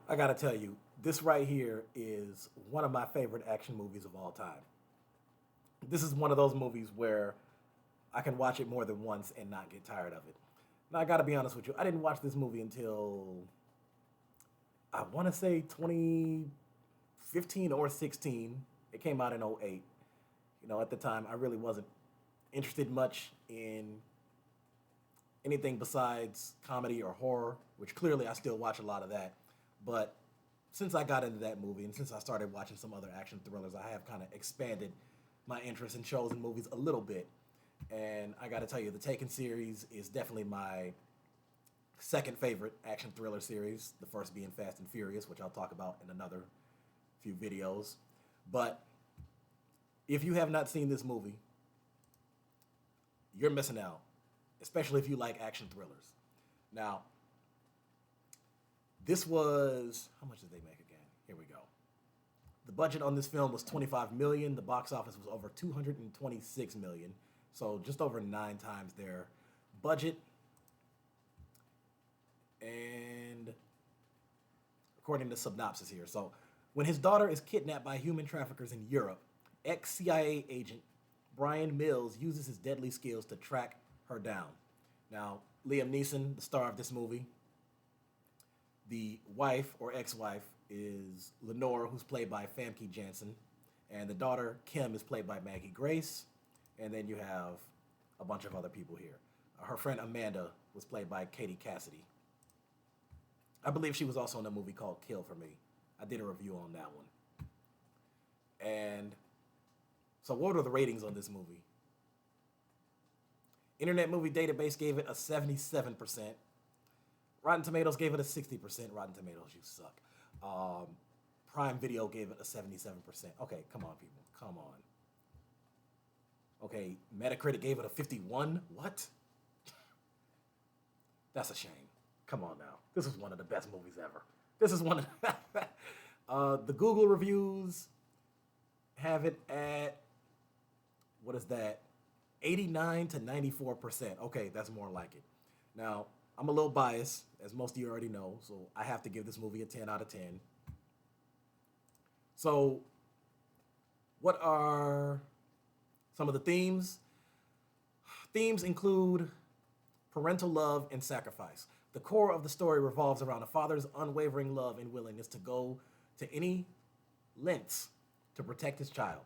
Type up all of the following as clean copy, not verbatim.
I gotta tell you, this right here is one of my favorite action movies of all time. This is one of those movies where I can watch it more than once and not get tired of it. Now, I gotta be honest with you, I didn't watch this movie until I wanna say 2015 or 16. It came out in '08. At the time, I really wasn't interested much in anything besides comedy or horror, which clearly I still watch a lot of that. But since I got into that movie and since I started watching some other action thrillers, I have kind of expanded my interest in shows and movies a little bit. And I got to tell you, the Taken series is definitely my second favorite action thriller series. The first being Fast and Furious, which I'll talk about in another few videos. But if you have not seen this movie, you're missing out, especially if you like action thrillers. Now, this was how much did they make again? Here we go. The budget on this film was 25 million. The box office was over 226 million. So just over 9 times their budget. And according to synopsis here, so when his daughter is kidnapped by human traffickers in Europe, ex-CIA agent Brian Mills uses his deadly skills to track her down. Now, Liam Neeson, the star of this movie, the wife or ex-wife is Lenore, who's played by Famke Janssen, and the daughter Kim is played by Maggie Grace, and then you have a bunch of other people here. Her friend Amanda was played by Katie Cassidy. I believe she was also in a movie called Kill for Me. I did a review on that one. And so what are the ratings on this movie? Internet Movie Database gave it a 77%. Rotten Tomatoes gave it a 60%. Rotten Tomatoes, you suck. Prime Video gave it a 77%. Okay, come on, people. Come on. Okay, Metacritic gave it a 51. What? That's a shame. Come on now. This is one of the best movies ever. This is one of the Google reviews have it at, what is that? 89 to 94%. Okay, that's more like it. Now, I'm a little biased, as most of you already know, so I have to give this movie a 10 out of 10. So, what are some of the themes? Themes include parental love and sacrifice. The core of the story revolves around a father's unwavering love and willingness to go to any lengths to protect his child.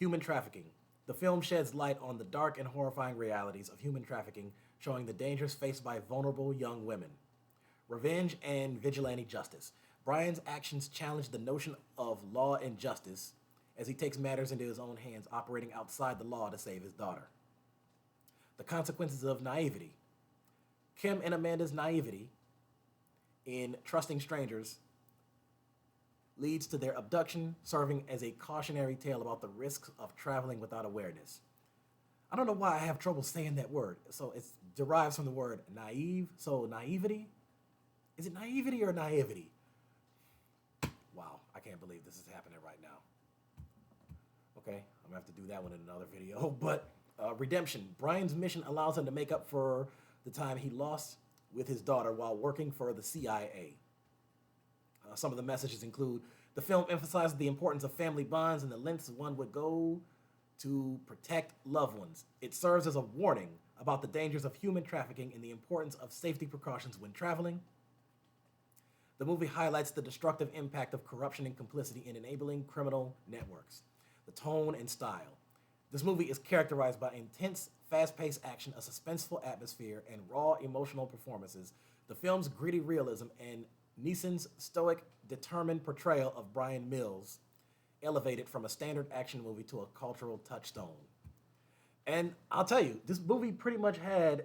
Human trafficking. The film sheds light on the dark and horrifying realities of human trafficking, showing the dangers faced by vulnerable young women. Revenge and vigilante justice. Brian's actions challenge the notion of law and justice as he takes matters into his own hands, operating outside the law to save his daughter. The consequences of naivety. Kim and Amanda's naivety in trusting strangers leads to their abduction, serving as a cautionary tale about the risks of traveling without awareness. I don't know why I have trouble saying that word. So it derives from the word naive. So naivety? Is it naivety or naivety? Wow, I can't believe this is happening right now. Okay, I'm gonna have to do that one in another video. But redemption. Brian's mission allows him to make up for the time he lost with his daughter while working for the CIA. Some of the messages include the film emphasizes the importance of family bonds and the lengths one would go to protect loved ones. It serves as a warning about the dangers of human trafficking and the importance of safety precautions when traveling. The movie highlights the destructive impact of corruption and complicity in enabling criminal networks. The tone and style. This movie is characterized by intense, fast-paced action, a suspenseful atmosphere, and raw emotional performances. The film's gritty realism and Neeson's stoic, determined portrayal of Brian Mills elevated from a standard action movie to a cultural touchstone. And I'll tell you, this movie pretty much had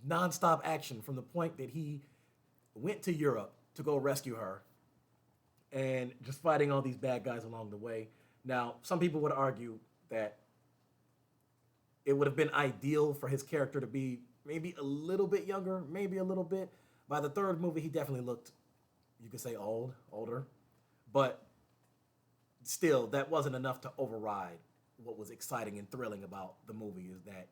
nonstop action from the point that he went to Europe to go rescue her and just fighting all these bad guys along the way. Now, some people would argue that it would have been ideal for his character to be maybe a little bit younger, maybe a little bit. By the third movie, he definitely looked, you could say older. But still, that wasn't enough to override what was exciting and thrilling about the movie is that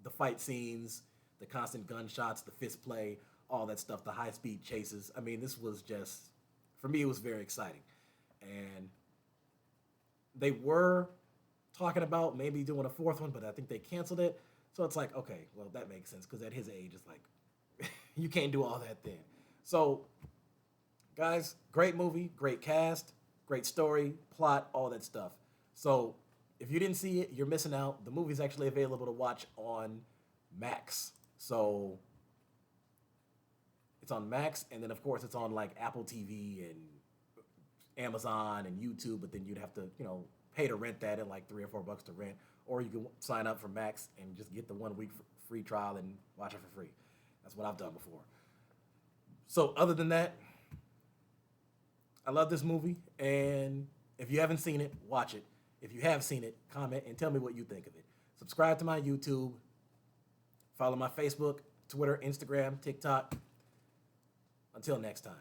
the fight scenes, the constant gunshots, the fist play, all that stuff, the high speed chases. I mean, this was just, for me, it was very exciting. And they were talking about maybe doing a fourth one, but I think they canceled it. So it's like, okay, well, that makes sense because at his age, it's like, you can't do all that then. So, guys, great movie, great cast, great story, plot, all that stuff. So, if you didn't see it, you're missing out. The movie's actually available to watch on Max. So, it's on Max, and then of course it's on like Apple TV and Amazon and YouTube. But then you'd have to, pay to rent that at like $3 or $4 to rent, or you can sign up for Max and just get the 1 week free trial and watch it for free. That's what I've done before. So other than that, I love this movie, and if you haven't seen it, watch it. If you have seen it, comment and tell me what you think of it. Subscribe to my YouTube. Follow my Facebook, Twitter, Instagram, TikTok. Until next time.